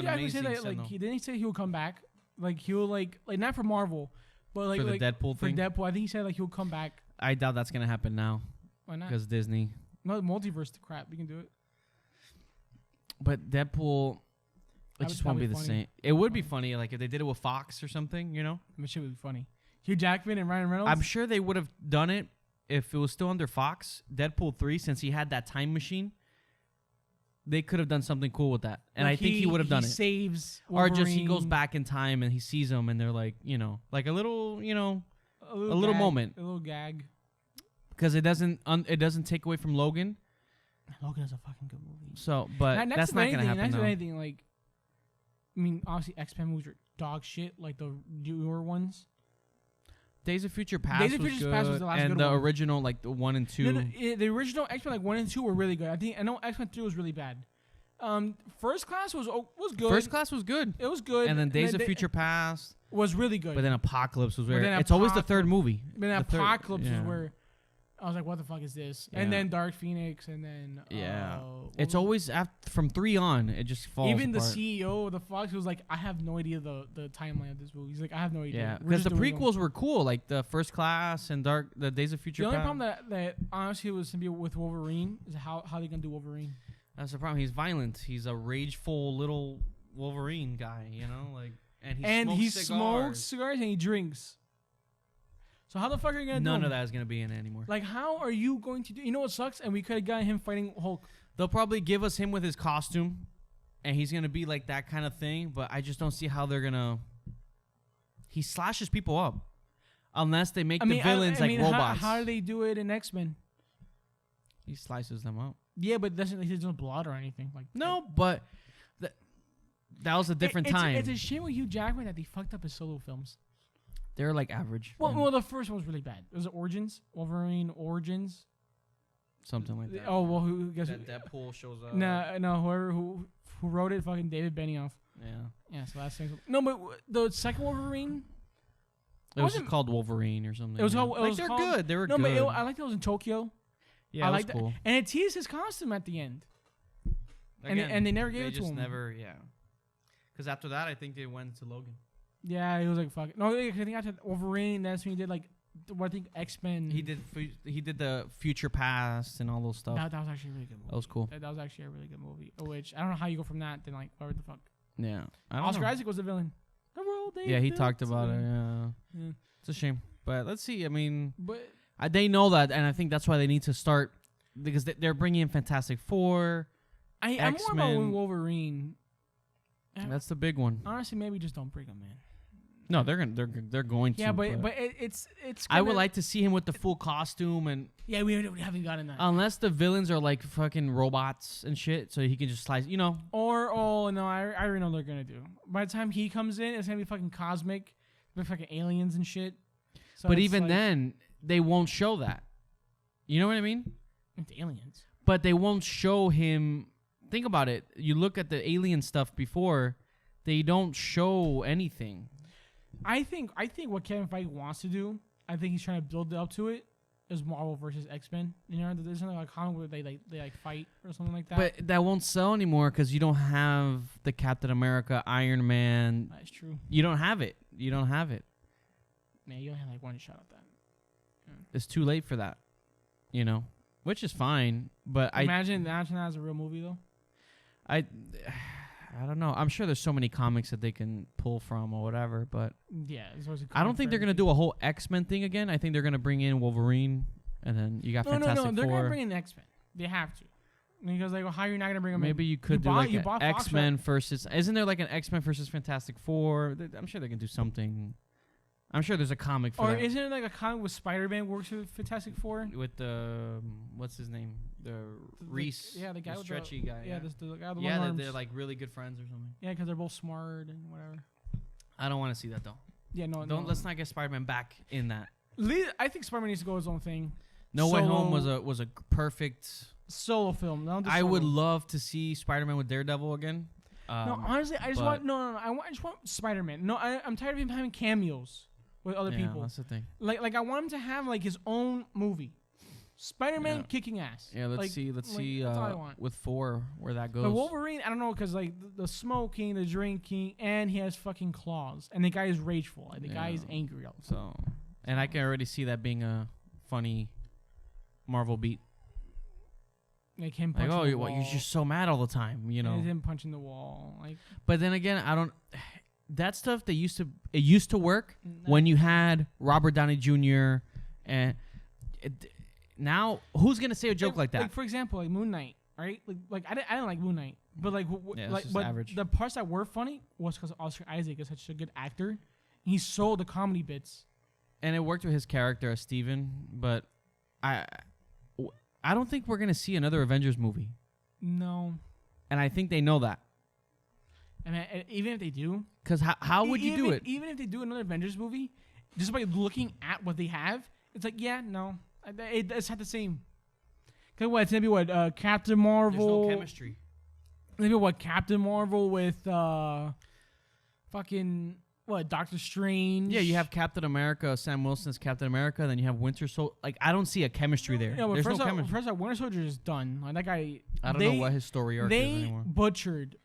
Jackman say that didn't he say he will come back? Like he'll like not for Marvel, but like for the Deadpool thing. For Deadpool, I think he said like he'll come back. I doubt that's gonna happen now. Why not? Because Disney. No, multiverse crap. We can do it. But Deadpool, it just won't be the same. It would be funny, like if they did it with Fox or something, you know. It should be funny. Hugh Jackman and Ryan Reynolds. I'm sure they would have done it if it was still under Fox. Deadpool 3, since he had that time machine, they could have done something cool with that, and I think he would have done it. Saves Wolverine. Or just he goes back in time and he sees them, and they're like, like a little, a little moment, a little gag. Because it doesn't take away from Logan. Logan is a fucking good movie. So, but that's not gonna happen. Next to anything, like, I mean, obviously X-Men movies are dog shit like the newer ones. Days of Future Past Days of was Future good, Past was the last and good the one. original like the 1 and 2. The original X-Men like 1 and 2 were really good. I know X-Men 3 was really bad. First Class was good. First Class was good. It was good. And then Days of Future Past was really good. But then Apocalypse was where then it's always the third movie. But then The Apocalypse third, was where I was like, what the fuck is this? Yeah. And then Dark Phoenix, and then it's always from 3 on. It just falls. Even apart. the CEO of the Fox was like, I have no idea the timeline of this movie. He's like, I have no idea. Yeah, We're because just the doing prequels were cool, like the First Class and the Days of Future The only Past. problem that honestly was to be with Wolverine is how they gonna do Wolverine. That's the problem. He's violent. He's a rageful little Wolverine guy, you know, like, and he smokes cigars and he drinks. So how the fuck are you gonna do? None of that is gonna be in it anymore. Like, how are you going to do? You know what sucks? And we could have gotten him fighting Hulk. They'll probably give us him with his costume, and he's gonna be like that kind of thing. But I just don't see how they're gonna. He slashes people up, unless they make the villains like robots. How do they do it in X-Men? He slices them up. Yeah, but there's no blood or anything like. No, but that was a different time. It's a shame with Hugh Jackman that they fucked up his solo films. They're like average. Well, the first one was really bad. It was Origins, Wolverine Origins, something like that. Oh well, who guess that Deadpool shows up? No, whoever who wrote it, fucking David Benioff. Yeah. So that's no, but the second Wolverine. It was called Wolverine or something. It was called. They're good. They were good. No, but I liked it was in Tokyo. Yeah, I it liked was cool. that. And it teased his costume at the end. Again, and they never gave it to him. They just never, Because after that, I think they went to Logan. Yeah, he was like, fuck it. No, I think after Wolverine, that's when he did like, what I think X-Men. He did the Future Past and all those stuff. That was actually a really good movie. That was cool. That was actually a really good movie. Which, I don't know how you go from that to like, whatever the fuck. Yeah. Oscar Isaac was the villain. The world he talked about it. Yeah. It's a shame. But let's see. I mean, they know that, and I think that's why they need to start, because they're bringing in Fantastic Four, I'm more about Wolverine. That's the big one. Honestly, maybe just don't bring him in. No, they're going to. Yeah, but it's. I would like to see him with the full costume and. Yeah, we haven't gotten that. Unless the villains are like fucking robots and shit, so he can just slice, Or no, I already know what they're gonna do. By the time he comes in, it's gonna be fucking cosmic, with fucking aliens and shit. So but even then, they won't show that. You know what I mean? It's aliens. But they won't show him. Think about it. You look at the alien stuff before, they don't show anything. I think what Kevin Feige wants to do, I think he's trying to build up to it, is Marvel versus X-Men. There's something like a comic where they like fight or something like that. But that won't sell anymore because you don't have the Captain America, Iron Man. That's true. You don't have it. Man, you only have like one shot at that. Yeah. It's too late for that. Which is fine. But imagine that as a real movie though. I don't know. I'm sure there's so many comics that they can pull from or whatever, but yeah, I don't think they're gonna do a whole X-Men thing again. I think they're gonna bring in Wolverine, and then you got Fantastic Four. No, they're gonna bring in X-Men. They have to, because like, how you're not gonna bring them? Maybe in? you could do like an X-Men versus. Isn't there like an X-Men versus Fantastic Four? I'm sure they can do something. I'm sure there's a comic for that. Or isn't it like a comic with Spider-Man works with Fantastic Four? With the what's his name? The Reese. Yeah, the guy with stretchy guy. Yeah, the guy with the arms. They're like really good friends or something. Yeah, because they're both smart and whatever. I don't want to see that though. Yeah, no. Let's not get Spider-Man back in that. I think Spider-Man needs to go his own thing. No Way Home was a perfect solo film. I would love to see Spider-Man with Daredevil again. No, honestly, I just want I just want Spider-Man. No, I'm tired of him having cameos with other people. That's the thing. Like I want him to have like his own movie. Spider-Man kicking ass. Yeah, let's see with Thor where that goes. But Wolverine, I don't know, because like the smoking, the drinking, and he has fucking claws, and the guy is rageful, like the guy is angry all the time. So, and I can already see that being a funny Marvel beat. Like him punching the wall. You're just so mad all the time, And him punching the wall, like. But then again, I don't. That stuff it used to work when you had Robert Downey Jr. and. Now, who's gonna say a joke like that? Like for example, like Moon Knight, right? Like I didn't like Moon Knight, but like but average. The parts that were funny was because Oscar Isaac is such a good actor. He sold the comedy bits, and it worked with his character as Steven. But I don't think we're gonna see another Avengers movie. No, and I think they know that. And even if they do, because how would you do it? Even if they do another Avengers movie, just by looking at what they have, it's like, yeah, no, it's not the same. Cause what, it's gonna be what, Captain Marvel. There's no chemistry. Maybe what, Captain Marvel with fucking what, Doctor Strange. Yeah, you have Captain America, Sam Wilson's Captain America, then you have Winter Soldier. Like, I don't see a chemistry there. Yeah, but there's no chemistry. First off, Winter Soldier is done. Like that guy. I don't know what his story arc is anymore. They butchered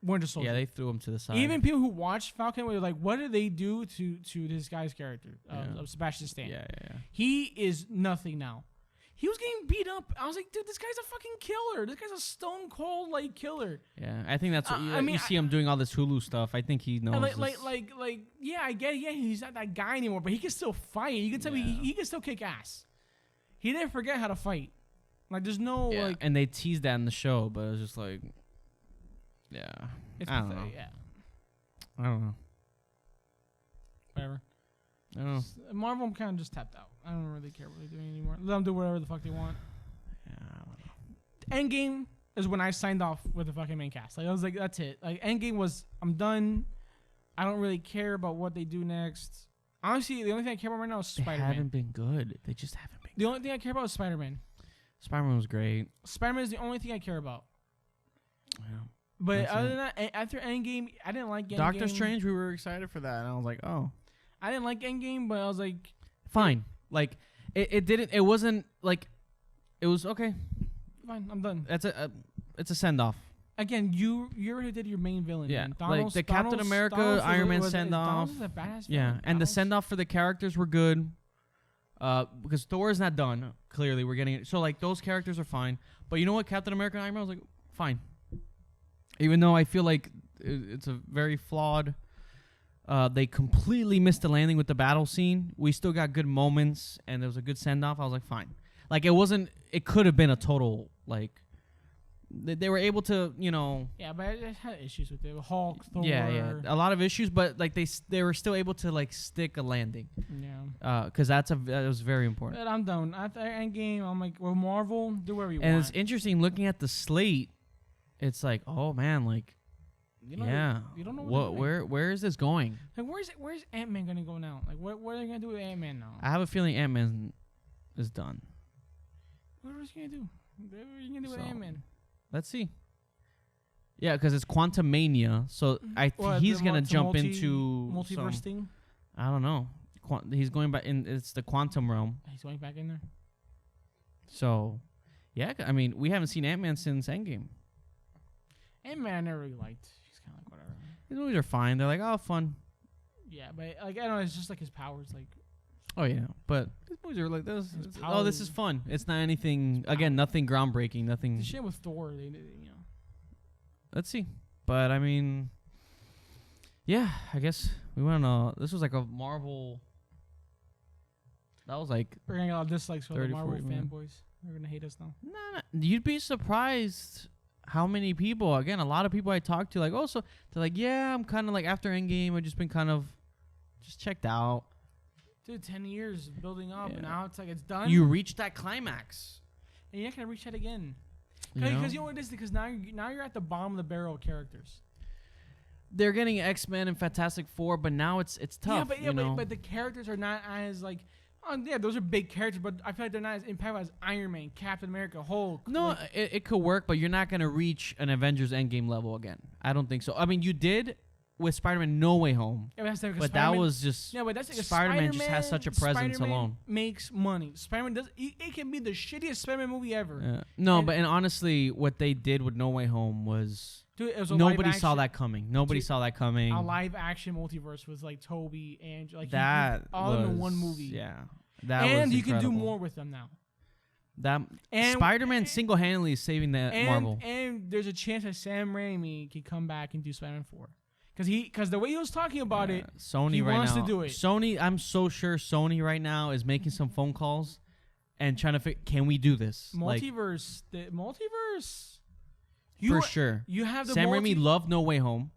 Winter Soldier. Yeah, they threw him to the side. Even people who watched Falcon were like, "What did they do to this guy's character of Sebastian Stan?" Yeah. He is nothing now. He was getting beat up. I was like, dude, this guy's a fucking killer. This guy's a stone cold like killer. Yeah, I think that's what you see him doing all this Hulu stuff. I think he knows. Yeah, I get it. Yeah, he's not that guy anymore, but he can still fight. You can tell me he can still kick ass. He didn't forget how to fight. Like, there's no like. And they teased that in the show, but it was just like, I don't know. Yeah, I don't know. Whatever. I don't know. Marvel, I'm kind of just tapped out. I don't really care what they're doing anymore. Let them do whatever the fuck they want. Yeah, I don't know. Endgame is when I signed off with the fucking main cast. Like, I was like, that's it. Like, Endgame was, I'm done. I don't really care about what they do next. Honestly, the only thing I care about right now is Spider-Man. They haven't been good. They just haven't been The only thing I care about is Spider-Man. Spider-Man was great. Spider-Man is the only thing I care about. Yeah. But other than that, after Endgame, I didn't like Endgame. Doctor Strange, we were excited for that. And I was like, oh. I didn't like Endgame, but I was like... Fine. Like, it wasn't, like, it was okay. Fine, I'm done. It's a send-off. Again, you already did your main villain. Yeah, man. like the Captain America, Iron Man send-off. Yeah, and the send-off for the characters were good. Because Thor is not done, clearly. We're getting it. So, like, those characters are fine. But you know what? Captain America and Iron Man, I was like, fine. Even though I feel like it's a very flawed... they completely missed the landing with the battle scene. We still got good moments, and there was a good send-off. I was like, fine. Like, it could have been a total, like... They were able to, you know... Yeah, but I had issues with it. Hulk, Thor... Yeah. A lot of issues, but, like, they were still able to, like, stick a landing. Yeah. Because that was very important. But I'm done. After Endgame, I'm like, well, Marvel, do whatever you want. And it's interesting, looking at the slate, it's like, oh, man, like... You don't know where is this going? Like, where's Ant-Man gonna go now? Like, what are they gonna do with Ant-Man now? I have a feeling Ant-Man is done. What are you gonna do? What are you gonna do with Ant-Man? Let's see. Yeah, because it's Quantumania, so he's gonna jump into multiverse thing. I don't know. He's going back in. It's the quantum realm. He's going back in there. So, yeah. I mean, we haven't seen Ant-Man since Endgame. Ant-Man I never really liked. Kind of like whatever. These movies are fine. They're like, oh, fun. Yeah, but like, I don't know. It's just like his powers, like. Oh yeah, but these movies are like this. Oh, this is fun. It's not anything. Again, nothing groundbreaking. Nothing. The shit with Thor, you know. Let's see, but I mean, yeah. I guess we went on. This was like a Marvel. That was like. We're gonna get a lot of dislikes for the Marvel fanboys. They're gonna hate us now. Nah, you'd be surprised. How many people? Again, a lot of people I talk to, like, oh, so they're like, yeah, I'm kind of like after Endgame, I've just been kind of just checked out. Dude, 10 years building up, and now it's like it's done. You reached that climax, and you're not gonna reach that again. Because you know what it is? Because now you're at the bottom of the barrel of characters. They're getting X-Men and Fantastic Four, but now it's tough. But the characters are not as like. Yeah, those are big characters, but I feel like they're not as impactful as Iron Man, Captain America, Hulk. No, like, it could work, but you're not going to reach an Avengers Endgame level again. I don't think so. I mean, you did with Spider-Man No Way Home, but that was just... Yeah, but that's like Spider-Man just has such a presence Spider-Man alone. Makes money. Spider-Man does... It can be the shittiest Spider-Man movie ever. No, and honestly, what they did with No Way Home was... Dude, it was nobody saw that coming. Nobody saw that coming. A live-action multiverse was like Tobey and... like that all in one movie. Yeah. And you can do more with them now. Spider-Man single-handedly is saving that Marvel. And there's a chance that Sam Raimi can come back and do Spider-Man 4. Because the way he was talking about it, Sony he right wants now, to do it. Sony, I'm so sure Sony right now is making some phone calls and trying to figure, can we do this? Multiverse. The multiverse. For sure. You have the Sam Raimi loved No Way Home.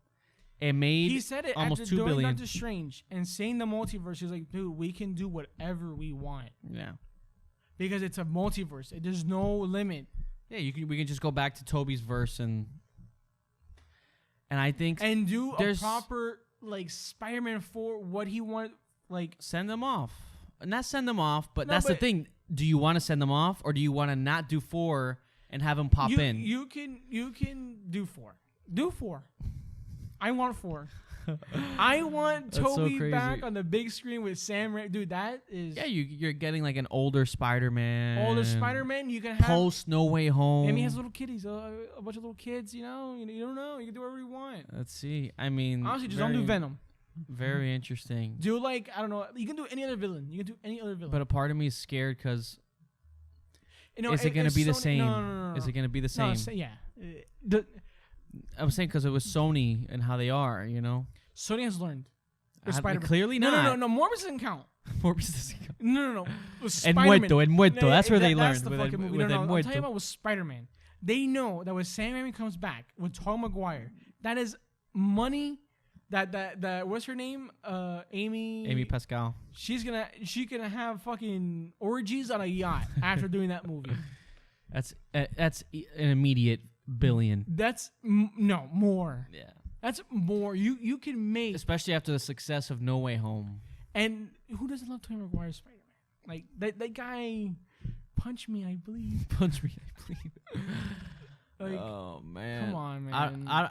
It made he said it almost after $2 billion. Doctor Strange and saying the multiverse. He's like, dude, we can do whatever we want. Yeah. Because it's a multiverse. There's no limit. Yeah, we can just go back to Tobey's verse and And I think and do a proper like Spider-Man 4 what he wanted, like send them off. Not send them off, but that's the thing. Do you want to send them off, or do you want to not do 4 and have them pop in? You can do 4. Do 4. I want 4. I want Tobey back on the big screen with Sam Raimi. Dude, that is... Yeah, you're getting like an older Spider-Man. You can have... Post No Way Home. And he has little kiddies, a bunch of little kids, you know? You don't know. You can do whatever you want. Let's see. I mean... Honestly, just don't do Venom. Very interesting. Do like, I don't know. You can do any other villain. But a part of me is scared because... is it going to be the same? No. Is it going to be the same? Yeah. I'm saying because it was Sony and how they are, you know? Sony has learned. Clearly not. No. Morbius doesn't count. Morbius doesn't count. No. El Muerto. That's where they learned. That's the fucking movie. I'm talking about with Spider-Man. They know that when Sam Raimi comes back with Tobey Maguire, that is money that what's her name? Amy Pascal. She gonna have fucking orgies on a yacht after doing that movie. That's an immediate billion. That's more. Yeah. That's more. You can make, especially after the success of No Way Home. And who doesn't love Tobey Maguire's Spider-Man? Like that guy, punch me, I bleed. Punch me, I bleed. Like, oh man, come on, man.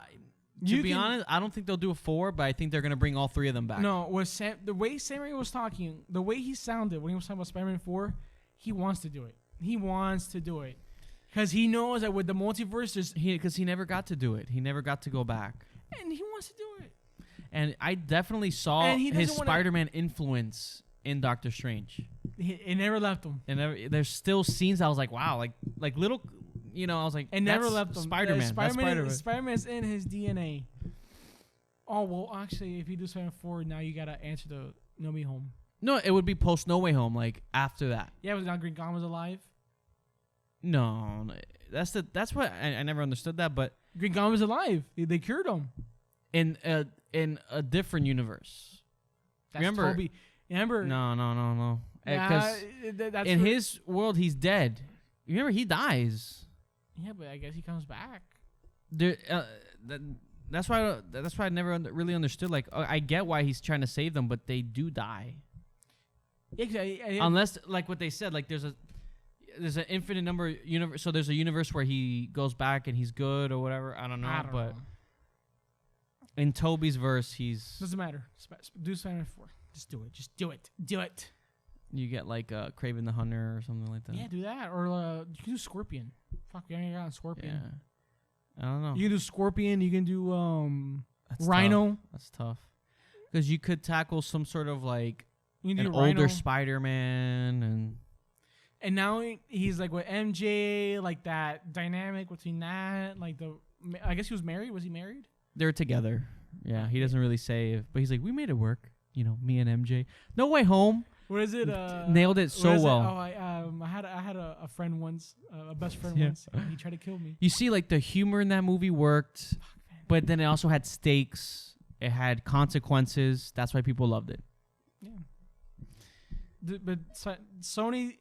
To be honest, I don't think they'll do a 4, but I think they're gonna bring all 3 of them back. No, the way Sam Raimi was talking, the way he sounded when he was talking about Spider-Man 4, he wants to do it. He wants to do it because he knows that with the multiverse, because he never got to do it. He never got to go back. And he wants to do it. And I definitely saw his Spider-Man influence in Doctor Strange. It never left him. And there's still scenes I was like, wow, like little, you know, I was like, it never left him. Spider-Man. Spider-Man's in his DNA. Oh, well, actually, if you do Spider-Man 4, now you got to answer the No Way Home. No, it would be post No Way Home, like after that. Yeah, was not Green Goblin was alive? No, that's what I never understood that, but Green Goblin was alive. They cured him. In a different universe. That's Toby. Remember? No. Because in his world, he's dead. Remember, he dies. Yeah, but I guess he comes back. That's why I never really understood. Like, I get why he's trying to save them, but they do die. Yeah, unless, like what they said, like there's an infinite number of universe. So there's a universe where he goes back and he's good or whatever. I don't know. In Toby's verse, he's... Doesn't matter. Do Spider-Man 4. Just do it. Just do it. Do it. You get like Kraven the Hunter or something like that. Yeah, do that. Or you can do Scorpion. Fuck, you ain't got Scorpion. Yeah. I don't know. You can do Scorpion. You can do Rhino. Tough. That's tough. Because you could tackle some sort of like an older Spider-Man and now he's like with MJ, like that dynamic between that, like I guess he was married. Was he married? They're together. Yeah, he doesn't really say, but he's like, we made it work. You know, me and MJ. No Way Home. What is it? Nailed it so well. Oh, I had a friend once, a best friend once. He tried to kill me. You see, like the humor in that movie worked, but then it also had stakes. It had consequences. That's why people loved it. Yeah. But Sony,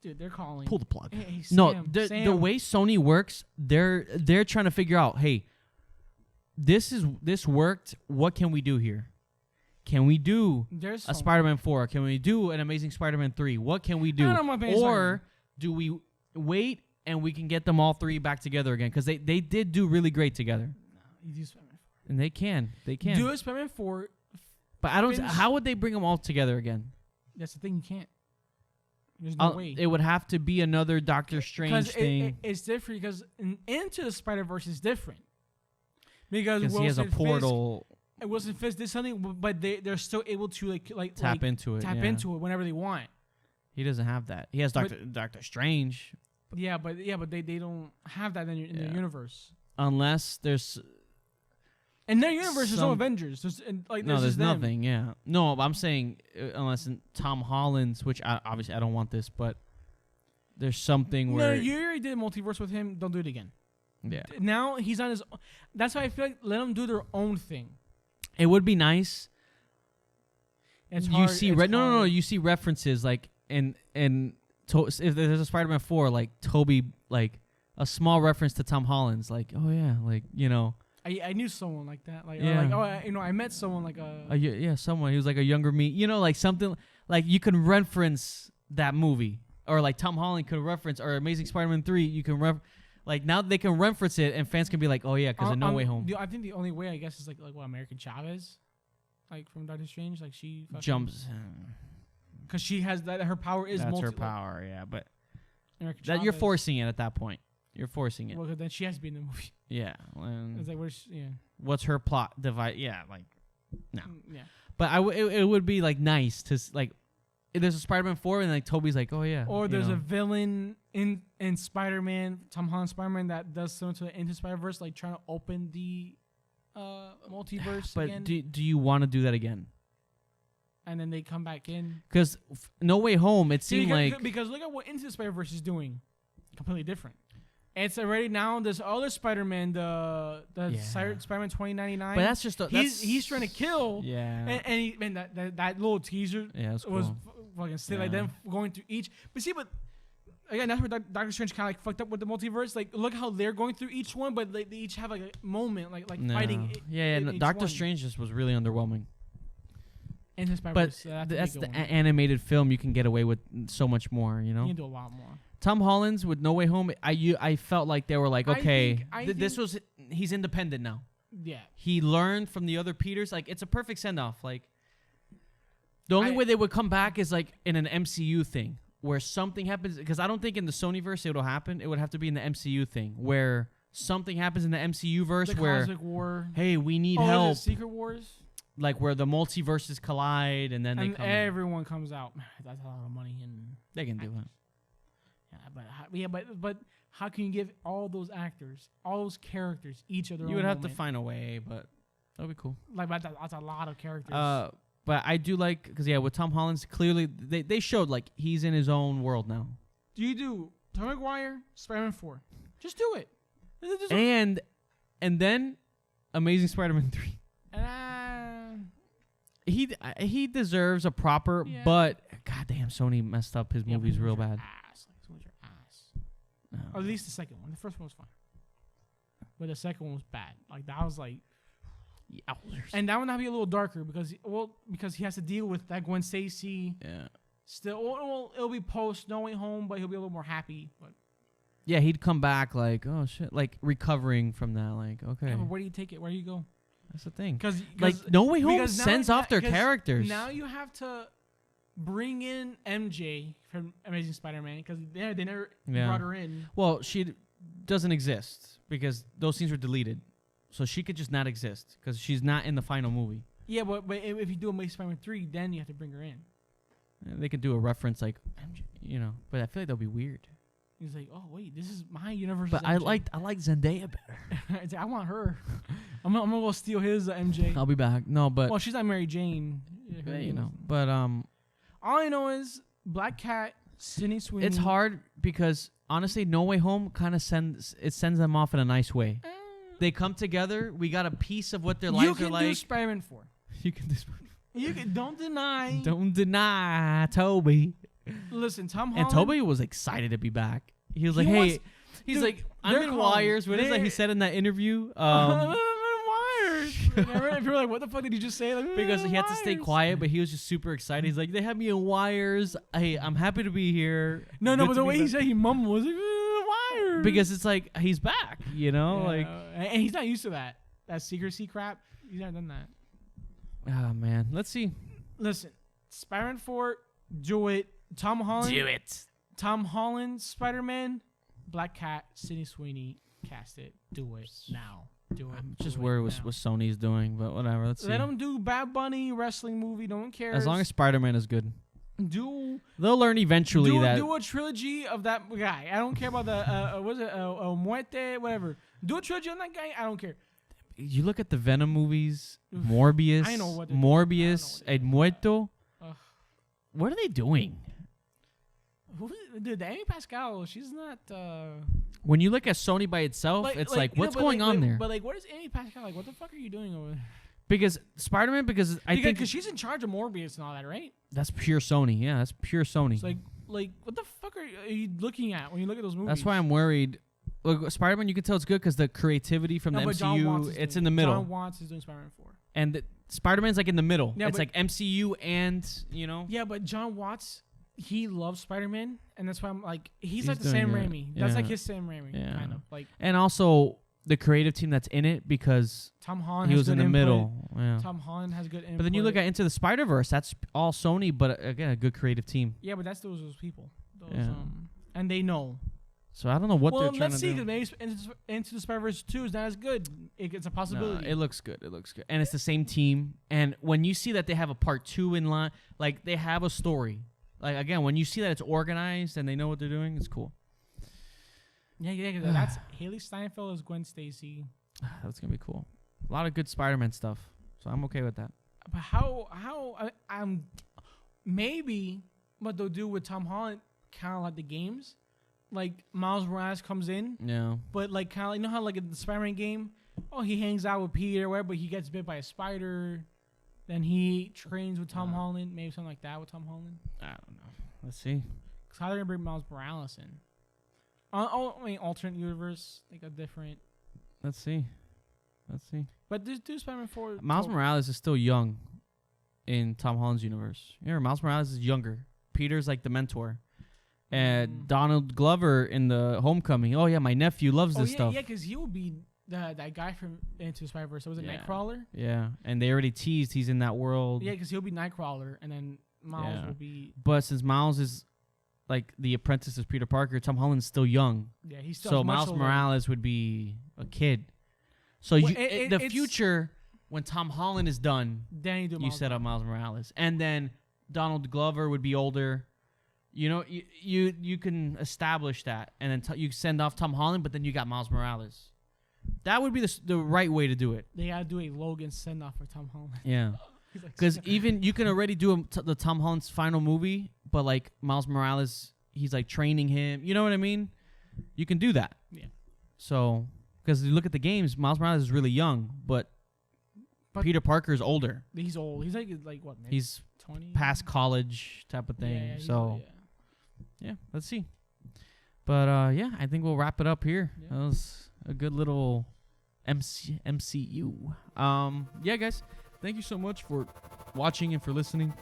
dude, they're calling. Pull the plug. Hey, Sam, the way Sony works, they're trying to figure out, hey, this worked. What can we do here? Can we do a Spider-Man 4? Can we do an Amazing Spider-Man 3? What can we do? Or do we wait and we can get them all 3 back together again? Because they did do really great together. No, you do Spider-Man 4. And they can. Do a Spider-Man 4. But I don't. How would they bring them all together again? That's the thing. You can't. There's no way. It would have to be another Doctor Strange thing. It's different because Into the Spider-Verse is different. Because he has a portal. Wilson Fisk did something, but they're still able to tap into it. Tap into it whenever they want. He doesn't have that. He has Doctor Strange. But they don't have that in their universe. Unless there's. In their universe, there's no Avengers. There's nothing. Yeah. No, I'm saying unless in Tom Holland's, which obviously I don't want this, but there's something where. No, you already did multiverse with him. Don't do it again. Yeah. Now he's on his. That's why I feel like let them do their own thing. It would be nice. It's hard. No. You see references like if there's a Spider-Man 4, like Toby, like a small reference to Tom Holland's, like, oh yeah, like, you know. I knew someone like that. Like, Yeah. I met someone like someone. He was like a younger me. You know, like something like you can reference that movie, or like Tom Holland could reference, or Amazing Spider-Man 3. You can like now they can reference it, and fans can be like, oh yeah, because of No Way Home. I think the only way I guess is like what American Chavez, like from Doctor Strange, like she jumps. Because she has that, her power is that's her power, yeah. But American that you're forcing it at that point. You're forcing it. Well, then she has to be in the movie. Yeah. It's like what's her plot device? Yeah, like no. Yeah. But it would be like nice to like. If there's a Spider-Man 4 and like Tobey's like, oh yeah. Or there's a villain in Spider-Man, Tom Holland Spider-Man that does similar to the Into Spider-Verse, like trying to open the multiverse but again. do you want to do that again? And then they come back in. Because No Way Home, it seemed because look at what Into the Spider-Verse is doing, completely different. It's already now this other Spider-Man, the Spider-Man 2099. But that's just he's trying to kill. Yeah. And that little teaser was cool. fucking sick. Like them going through each. But see, again, that's where Doctor Strange kind of like fucked up with the multiverse. Like, look how they're going through each one, but they each have like a moment, like fighting. Doctor Strange just was really underwhelming. But that's the animated film. You can get away with so much more, you know. You can do a lot more. Tom Holland's with No Way Home, I felt like they were like, okay, he's independent now. Yeah. He learned from the other Peters. Like, it's a perfect send-off. Like, the only way they would come back is like in an MCU thing where something happens. Because I don't think in the Sonyverse it will happen. It would have to be in the MCU thing where something happens in the MCU verse where, Cosmic War. Hey, we need help. Secret Wars. Like where the multiverses collide and then everyone comes out. That's a lot of money, and they can do it. But how can you give all those actors, all those characters, each of their own? You would have to find a way, but that would be cool. Like that's a lot of characters. But I do like because with Tom Holland's clearly they showed like he's in his own world now. Do you do Tobey Maguire, Spider-Man 4? Just do it. And then Amazing Spider-Man 3. He deserves a proper, but goddamn, Sony messed up his movies real bad. Or at least the second one. The first one was fine, but the second one was bad. Like that was like, and that one might be a little darker because he has to deal with that Gwen Stacy. Yeah. Still, it'll be post No Way Home, but he'll be a little more happy. But yeah, he'd come back like, oh shit, like recovering from that. Like, okay. Yeah, but where do you take it? Where do you go? That's the thing. Because like No Way Home sends off their characters. Now you have to bring in MJ from Amazing Spider-Man because they never brought her in. Well, she doesn't exist because those scenes were deleted, so she could just not exist because she's not in the final movie. Yeah, but if you do Amazing Spider-Man 3, then you have to bring her in. They could do a reference like MJ, but I feel like that'll be weird. He's like, oh wait, this is my universe. But I like Zendaya better. I want her. I'm gonna go steal his MJ. I'll be back. No, but she's not Mary Jane. But all I know is Black Cat, Sydney Sweeney. It's hard because honestly, No Way Home kind of sends them off in a nice way. They come together. We got a piece of what their lives are like. You can do Spider-Man 4. You can do Spider-Man. You can. Don't deny. Don't deny Tobey. Listen, Tom Holland. And Tobey was excited to be back. He was like, "Hey," he's like, "I'm in wires." What is that he said in that interview? I'm in wires. People were like, "What the fuck did you just say?" Like, because he had to stay quiet, but he was just super excited. He's like, "They have me in wires. Hey, I'm happy to be here." No, but the way he said he mumbled was like, "Wires." Because it's like he's back, like, and he's not used to that secrecy crap. He's never done that. Oh man, let's see. Listen, Spider-Man 4, do it. Tom Holland, do it. Tom Holland, Spider-Man, Black Cat, Sydney Sweeney, cast it. Do it now. Do it. I'm just worried with what Sony's doing, but whatever. Let's see. Let them do Bad Bunny wrestling movie. No one cares. As long as Spider-Man is good. They'll learn eventually that. Do a trilogy of that guy. I don't care about the was it Muerte, whatever. Do a trilogy on that guy. I don't care. You look at the Venom movies, Morbius, I know what Morbius, El Muerto. What are they doing? Dude, Amy Pascal, she's not. When you look at Sony by itself, it's like what's going on there? But like, what is Amy Pascal like? What the fuck are you doing over there? Because Spider-Man, I think because she's in charge of Morbius and all that, right? That's pure Sony. Yeah, that's pure Sony. It's like what the fuck are you looking at when you look at those movies? That's why I'm worried. Spider-Man, you can tell it's good because the creativity from the MCU, it's in the middle. John Watts is doing Spider-Man 4. And Spider-Man's like in the middle. Yeah, it's like MCU and, Yeah, but John Watts, he loves Spider-Man, and that's why I'm like, he's like the doing Sam it. Raimi. Yeah. That's like his Sam Raimi, Yeah. kind of. Like, and also the creative team that's in it because Tom Holland he has was good in the input. middle. Yeah. Tom Holland has good input. But then you look at Into the Spider-Verse, that's all Sony, but again, a good creative team. Yeah, but that's those people. Yeah. And they know. So I don't know what they're trying to do. Let's see, because maybe Into the Spider-Verse 2 is not as good. It's a possibility. No, it looks good. And it's the same team. And when you see that they have a part 2 in line, like they have a story. Like, again, when you see that it's organized and they know what they're doing, it's cool. Yeah, that's Haley Steinfeld as Gwen Stacy. That's going to be cool. A lot of good Spider-Man stuff. So I'm okay with that. But I'm maybe what they'll do with Tom Holland, kind of like the games. Like Miles Morales comes in, Yeah. but like kind of like, how like in the Spider-Man game, he hangs out with Peter, whatever, but he gets bit by a spider. Then he trains with Tom Holland, maybe something like that with Tom Holland. I don't know. Let's see. Cause how they're gonna bring Miles Morales in? Alternate universe, like a different. Let's see. But do Spider-Man 4. Miles Morales is still young in Tom Holland's universe. Remember, Miles Morales is younger. Peter's like the mentor. And Donald Glover in the Homecoming. Oh, yeah, my nephew loves this stuff. Yeah, because he will be that guy from Into the Spider-Verse. Was it Nightcrawler? Yeah, and they already teased he's in that world. Yeah, because he'll be Nightcrawler, and then Miles will be... But since Miles is like the apprentice of Peter Parker, Tom Holland's still young. Yeah, he's still so Miles Morales would be a kid. So the future, when Tom Holland is done, then you set up Miles Morales. And then Donald Glover would be older. You can establish that, and then you send off Tom Holland, but then you got Miles Morales. That would be the right way to do it. They gotta do a Logan send off for Tom Holland. Yeah, because even you can already do the Tom Holland's final movie, but like Miles Morales, he's like training him. You know what I mean? You can do that. Yeah. So because you look at the games, Miles Morales is really young, but Peter Parker is older. He's old. He's like what? Maybe he's 20, past college type of thing. Yeah, so. Yeah, let's see. But I think we'll wrap it up here. Yeah. That was a good little MCU. Guys, thank you so much for watching and for listening.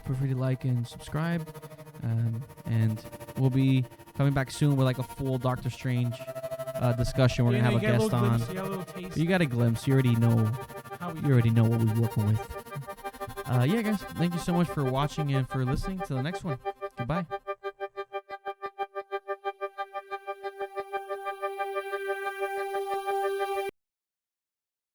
Feel free to like and subscribe. And we'll be coming back soon with like a full Doctor Strange discussion. We're gonna have a guest on. You got a glimpse. You already know. You already know what we're working with. Guys, thank you so much for watching and for listening. Till the next one. Goodbye.